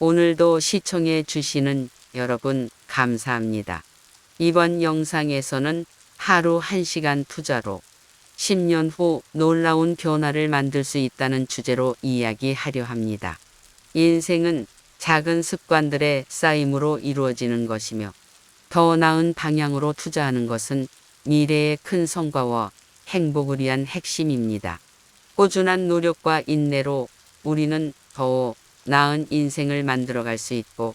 오늘도 시청해 주시는 여러분 감사합니다. 이번 영상에서는 하루 1시간 투자로 10년 후 놀라운 변화를 만들 수 있다는 주제로 이야기하려 합니다. 인생은 작은 습관들의 쌓임으로 이루어지는 것이며 더 나은 방향으로 투자하는 것은 미래의 큰 성과와 행복을 위한 핵심입니다. 꾸준한 노력과 인내로 우리는 더 나은 인생을 만들어갈 수 있고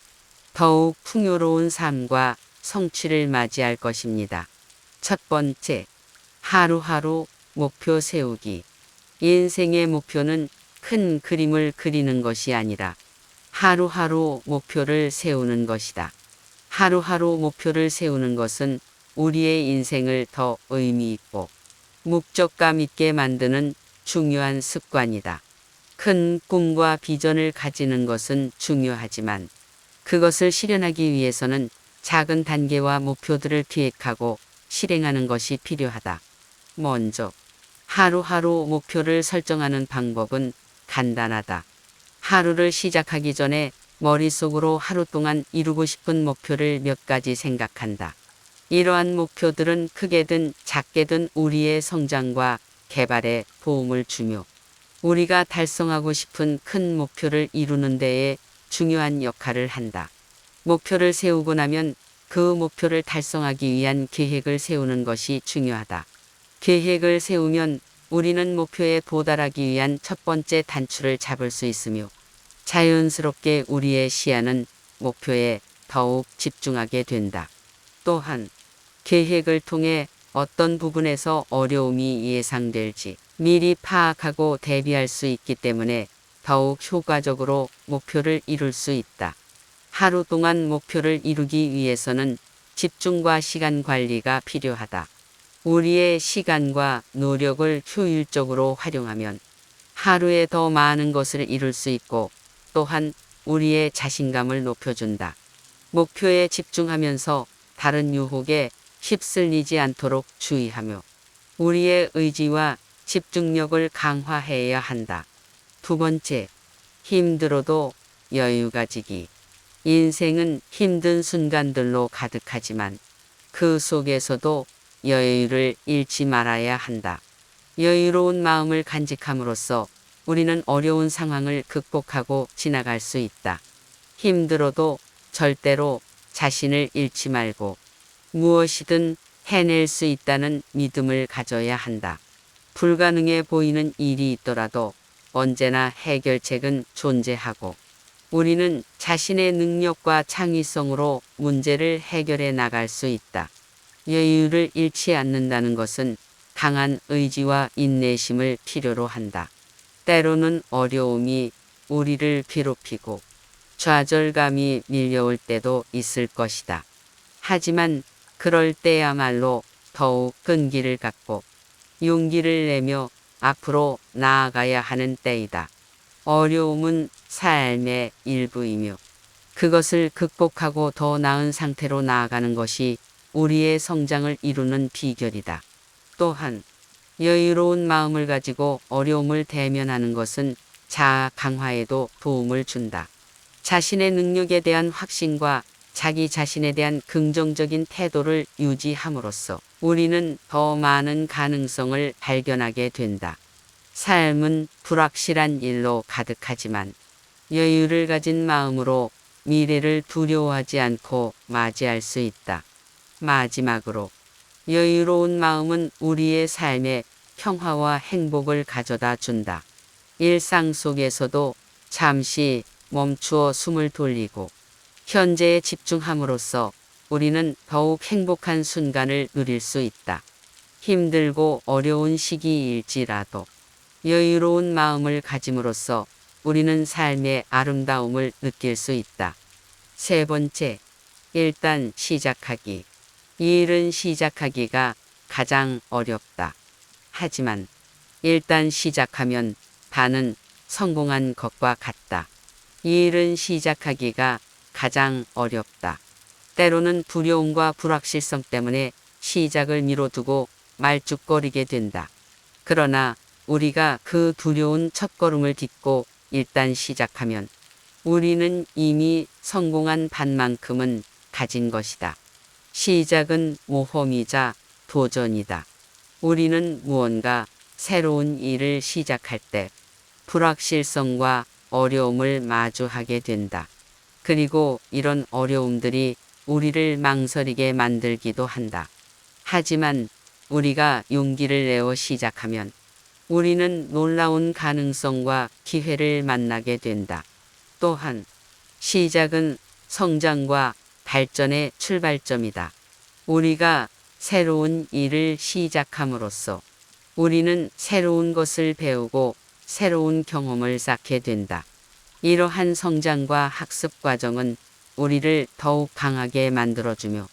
더욱 풍요로운 삶과 성취를 맞이할 것입니다. 첫 번째, 하루하루 목표 세우기. 인생의 목표는 큰 그림을 그리는 것이 아니라 하루하루 목표를 세우는 것이다. 하루하루 목표를 세우는 것은 우리의 인생을 더 의미 있고 목적감 있게 만드는 중요한 습관이다. 큰 꿈과 비전을 가지는 것은 중요하지만 그것을 실현하기 위해서는 작은 단계와 목표들을 기획하고 실행하는 것이 필요하다. 먼저 하루하루 목표를 설정하는 방법은 간단하다. 하루를 시작하기 전에 머릿속으로 하루 동안 이루고 싶은 목표를 몇 가지 생각한다. 이러한 목표들은 크게든 작게든 우리의 성장과 개발에 도움을 주며 우리가 달성하고 싶은 큰 목표를 이루는 데에 중요한 역할을 한다. 목표를 세우고 나면 그 목표를 달성하기 위한 계획을 세우는 것이 중요하다. 계획을 세우면 우리는 목표에 도달하기 위한 첫 번째 단추를 잡을 수 있으며 자연스럽게 우리의 시야는 목표에 더욱 집중하게 된다. 또한 계획을 통해 어떤 부분에서 어려움이 예상될지 미리 파악하고 대비할 수 있기 때문에 더욱 효과적으로 목표를 이룰 수 있다. 하루 동안 목표를 이루기 위해서는 집중과 시간 관리가 필요하다. 우리의 시간과 노력을 효율적으로 활용하면 하루에 더 많은 것을 이룰 수 있고 또한 우리의 자신감을 높여준다. 목표에 집중하면서 다른 유혹에 휩쓸리지 않도록 주의하며 우리의 의지와 집중력을 강화해야 한다. 두 번째, 힘들어도 여유 가지기. 인생은 힘든 순간들로 가득하지만 그 속에서도 여유를 잃지 말아야 한다. 여유로운 마음을 간직함으로써 우리는 어려운 상황을 극복하고 지나갈 수 있다. 힘들어도 절대로 자신을 잃지 말고 무엇이든 해낼 수 있다는 믿음을 가져야 한다. 불가능해 보이는 일이 있더라도 언제나 해결책은 존재하고 우리는 자신의 능력과 창의성으로 문제를 해결해 나갈 수 있다. 여유를 잃지 않는다는 것은 강한 의지와 인내심을 필요로 한다. 때로는 어려움이 우리를 괴롭히고 좌절감이 밀려올 때도 있을 것이다. 하지만 그럴 때야말로 더욱 끈기를 갖고 용기를 내며 앞으로 나아가야 하는 때이다. 어려움은 삶의 일부이며 그것을 극복하고 더 나은 상태로 나아가는 것이 우리의 성장을 이루는 비결이다. 또한 여유로운 마음을 가지고 어려움을 대면하는 것은 자아 강화에도 도움을 준다. 자신의 능력에 대한 확신과 자기 자신에 대한 긍정적인 태도를 유지함으로써 우리는 더 많은 가능성을 발견하게 된다. 삶은 불확실한 일로 가득하지만 여유를 가진 마음으로 미래를 두려워하지 않고 맞이할 수 있다. 마지막으로 여유로운 마음은 우리의 삶에 평화와 행복을 가져다 준다. 일상 속에서도 잠시 멈추어 숨을 돌리고 현재에 집중함으로써 우리는 더욱 행복한 순간을 누릴 수 있다. 힘들고 어려운 시기일지라도 여유로운 마음을 가짐으로써 우리는 삶의 아름다움을 느낄 수 있다. 세 번째, 일단 시작하기. 이 일은 시작하기가 가장 어렵다. 하지만 일단 시작하면 반은 성공한 것과 같다. 이 일은 시작하기가 가장 어렵다. 때로는 두려움과 불확실성 때문에 시작을 미뤄두고 말죽거리게 된다. 그러나 우리가 그 두려운 첫걸음을 딛고 일단 시작하면 우리는 이미 성공한 반만큼은 가진 것이다. 시작은 모험이자 도전이다. 우리는 무언가 새로운 일을 시작할 때 불확실성과 어려움을 마주하게 된다. 그리고 이런 어려움들이 우리를 망설이게 만들기도 한다. 하지만 우리가 용기를 내어 시작하면 우리는 놀라운 가능성과 기회를 만나게 된다. 또한 시작은 성장과 발전의 출발점이다. 우리가 새로운 일을 시작함으로써 우리는 새로운 것을 배우고 새로운 경험을 쌓게 된다. 이러한 성장과 학습 과정은 우리를 더욱 강하게 만들어주며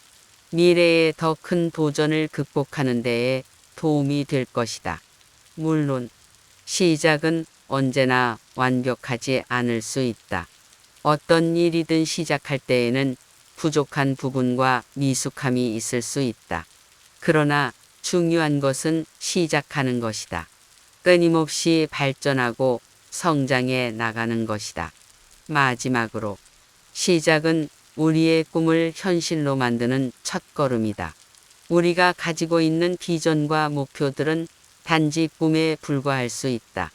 미래의 더 큰 도전을 극복하는 데에 도움이 될 것이다. 물론 시작은 언제나 완벽하지 않을 수 있다. 어떤 일이든 시작할 때에는 부족한 부분과 미숙함이 있을 수 있다. 그러나 중요한 것은 시작하는 것이다. 끊임없이 발전하고 성장해 나가는 것이다. 마지막으로 시작은 우리의 꿈을 현실로 만드는 첫걸음이다. 우리가 가지고 있는 비전과 목표들은 단지 꿈에 불과할 수 있다.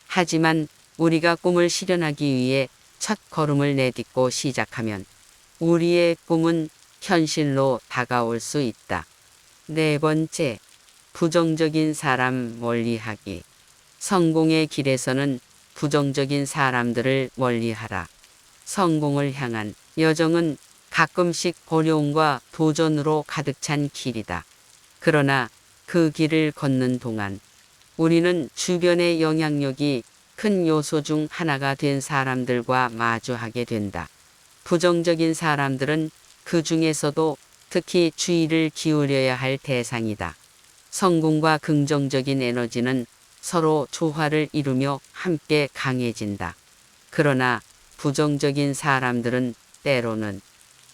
하지만 우리가 꿈을 실현하기 위해 첫 걸음을 내딛고 시작하면 우리의 꿈은 현실로 다가올 수 있다. 네 번째, 부정적인 사람 멀리하기. 성공의 길에서는 부정적인 사람들을 멀리하라. 성공을 향한 여정은 가끔씩 어려움과 도전으로 가득 찬 길이다. 그러나 그 길을 걷는 동안 우리는 주변의 영향력이 큰 요소 중 하나가 된 사람들과 마주하게 된다. 부정적인 사람들은 그 중에서도 특히 주의를 기울여야 할 대상이다. 성공과 긍정적인 에너지는 서로 조화를 이루며 함께 강해진다. 그러나 부정적인 사람들은 때로는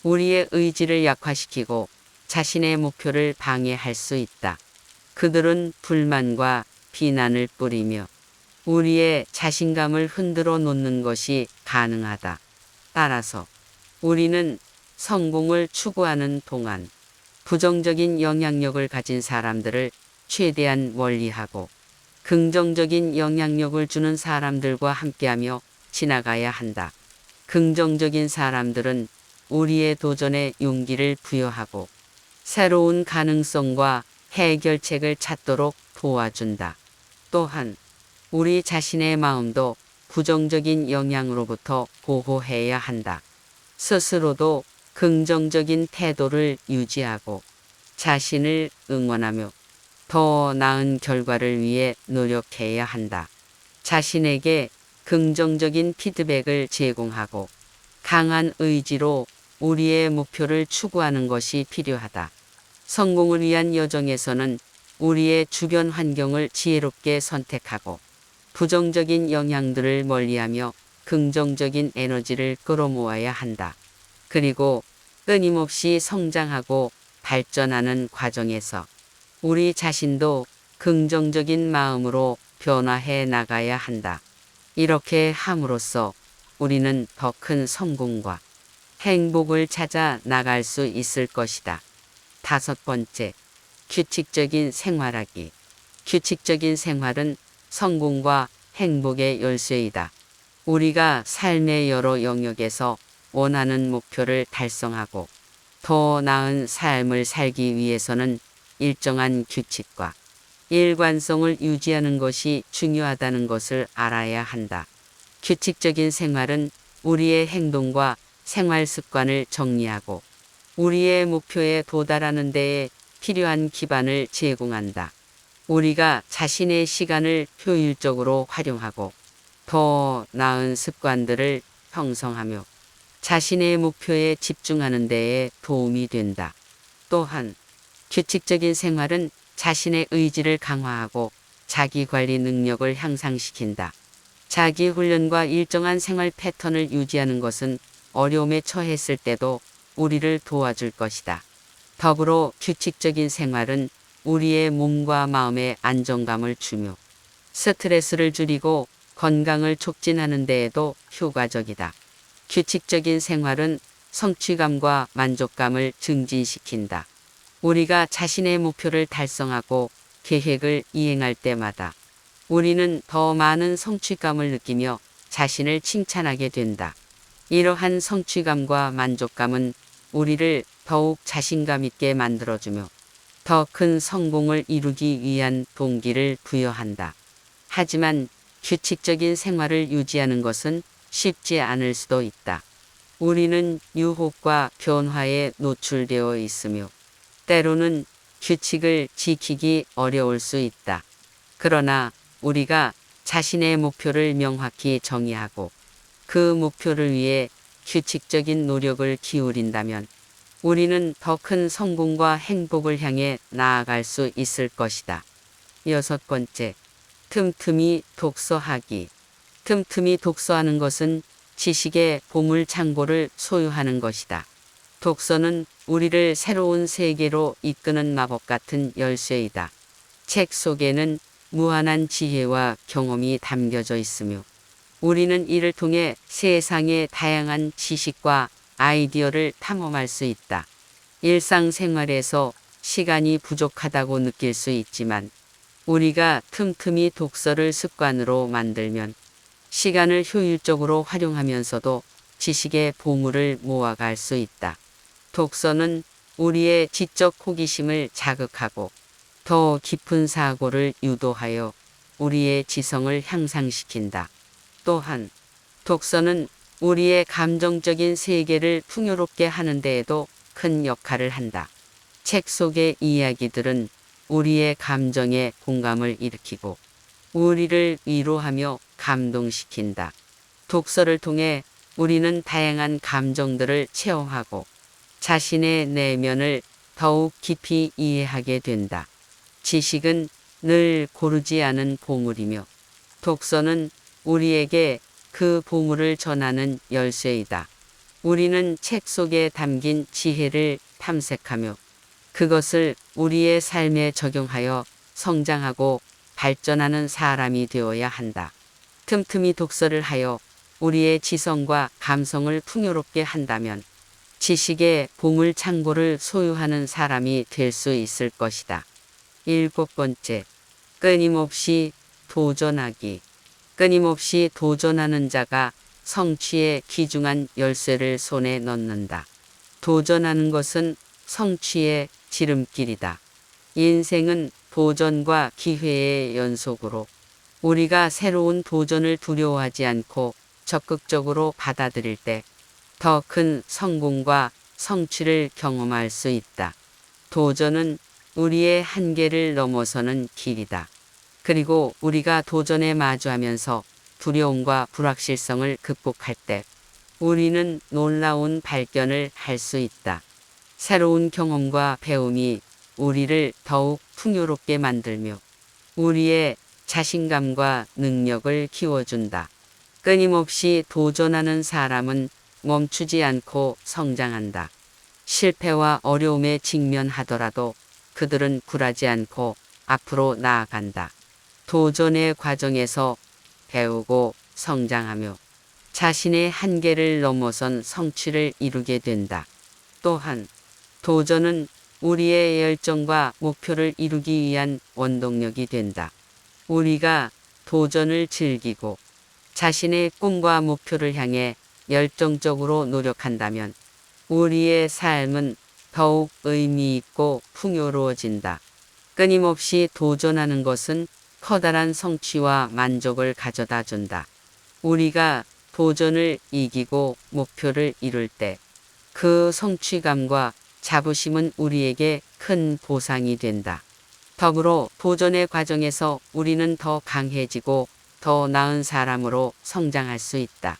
우리의 의지를 약화시키고 자신의 목표를 방해할 수 있다. 그들은 불만과 비난을 뿌리며 우리의 자신감을 흔들어 놓는 것이 가능하다. 따라서 우리는 성공을 추구하는 동안 부정적인 영향력을 가진 사람들을 최대한 멀리하고 긍정적인 영향력을 주는 사람들과 함께하며 지나가야 한다. 긍정적인 사람들은 우리의 도전에 용기를 부여하고 새로운 가능성과 해결책을 찾도록 도와준다. 또한 우리 자신의 마음도 부정적인 영향으로부터 보호해야 한다. 스스로도 긍정적인 태도를 유지하고 자신을 응원하며 더 나은 결과를 위해 노력해야 한다. 자신에게 긍정적인 피드백을 제공하고 강한 의지로 우리의 목표를 추구하는 것이 필요하다. 성공을 위한 여정에서는 우리의 주변 환경을 지혜롭게 선택하고 부정적인 영향들을 멀리하며 긍정적인 에너지를 끌어모아야 한다. 그리고 끊임없이 성장하고 발전하는 과정에서 우리 자신도 긍정적인 마음으로 변화해 나가야 한다. 이렇게 함으로써 우리는 더 큰 성공과 행복을 찾아 나갈 수 있을 것이다. 다섯 번째, 규칙적인 생활하기. 규칙적인 생활은 성공과 행복의 열쇠이다. 우리가 삶의 여러 영역에서 원하는 목표를 달성하고 더 나은 삶을 살기 위해서는 일정한 규칙과 일관성을 유지하는 것이 중요하다는 것을 알아야 한다. 규칙적인 생활은 우리의 행동과 생활 습관을 정리하고 우리의 목표에 도달하는 데에 필요한 기반을 제공한다. 우리가 자신의 시간을 효율적으로 활용하고 더 나은 습관들을 형성하며 자신의 목표에 집중하는 데에 도움이 된다. 또한 규칙적인 생활은 자신의 의지를 강화하고 자기관리 능력을 향상시킨다. 자기 훈련과 일정한 생활 패턴을 유지하는 것은 어려움에 처했을 때도 우리를 도와줄 것이다. 더불어 규칙적인 생활은 우리의 몸과 마음에 안정감을 주며 스트레스를 줄이고 건강을 촉진하는 데에도 효과적이다. 규칙적인 생활은 성취감과 만족감을 증진시킨다. 우리가 자신의 목표를 달성하고 계획을 이행할 때마다 우리는 더 많은 성취감을 느끼며 자신을 칭찬하게 된다. 이러한 성취감과 만족감은 우리를 더욱 자신감 있게 만들어주며 더 큰 성공을 이루기 위한 동기를 부여한다. 하지만 규칙적인 생활을 유지하는 것은 쉽지 않을 수도 있다. 우리는 유혹과 변화에 노출되어 있으며 때로는 규칙을 지키기 어려울 수 있다. 그러나 우리가 자신의 목표를 명확히 정의하고 그 목표를 위해 규칙적인 노력을 기울인다면 우리는 더 큰 성공과 행복을 향해 나아갈 수 있을 것이다. 6번째, 틈틈이 독서하기. 틈틈이 독서하는 것은 지식의 보물 창고를 소유하는 것이다. 독서는 우리를 새로운 세계로 이끄는 마법 같은 열쇠이다. 책 속에는 무한한 지혜와 경험이 담겨져 있으며 우리는 이를 통해 세상의 다양한 지식과 아이디어를 탐험할 수 있다. 일상생활에서 시간이 부족하다고 느낄 수 있지만 우리가 틈틈이 독서를 습관으로 만들면 시간을 효율적으로 활용하면서도 지식의 보물을 모아갈 수 있다. 독서는 우리의 지적 호기심을 자극하고 더 깊은 사고를 유도하여 우리의 지성을 향상시킨다. 또한 독서는 우리의 감정적인 세계를 풍요롭게 하는 데에도 큰 역할을 한다. 책 속의 이야기들은 우리의 감정에 공감을 일으키고 우리를 위로하며 감동시킨다. 독서를 통해 우리는 다양한 감정들을 체험하고 자신의 내면을 더욱 깊이 이해하게 된다. 지식은 늘 고르지 않은 보물이며 독서는 우리에게 그 보물을 전하는 열쇠이다. 우리는 책 속에 담긴 지혜를 탐색하며 그것을 우리의 삶에 적용하여 성장하고 발전하는 사람이 되어야 한다. 틈틈이 독서를 하여 우리의 지성과 감성을 풍요롭게 한다면 지식의 보물 창고를 소유하는 사람이 될 수 있을 것이다. 7번째, 끊임없이 도전하기. 끊임없이 도전하는 자가 성취의 귀중한 열쇠를 손에 넣는다. 도전하는 것은 성취의 지름길이다. 인생은 도전과 기회의 연속으로 우리가 새로운 도전을 두려워하지 않고 적극적으로 받아들일 때 더 큰 성공과 성취를 경험할 수 있다. 도전은 우리의 한계를 넘어서는 길이다. 그리고 우리가 도전에 마주하면서 두려움과 불확실성을 극복할 때 우리는 놀라운 발견을 할 수 있다. 새로운 경험과 배움이 우리를 더욱 풍요롭게 만들며 우리의 자신감과 능력을 키워준다. 끊임없이 도전하는 사람은 멈추지 않고 성장한다. 실패와 어려움에 직면하더라도 그들은 굴하지 않고 앞으로 나아간다. 도전의 과정에서 배우고 성장하며 자신의 한계를 넘어선 성취를 이루게 된다. 또한 도전은 우리의 열정과 목표를 이루기 위한 원동력이 된다. 우리가 도전을 즐기고 자신의 꿈과 목표를 향해 열정적으로 노력한다면 우리의 삶은 더욱 의미 있고 풍요로워진다. 끊임없이 도전하는 것은 커다란 성취와 만족을 가져다 준다. 우리가 도전을 이기고 목표를 이룰 때 그 성취감과 자부심은 우리에게 큰 보상이 된다. 더불어 도전의 과정에서 우리는 더 강해지고 더 나은 사람으로 성장할 수 있다.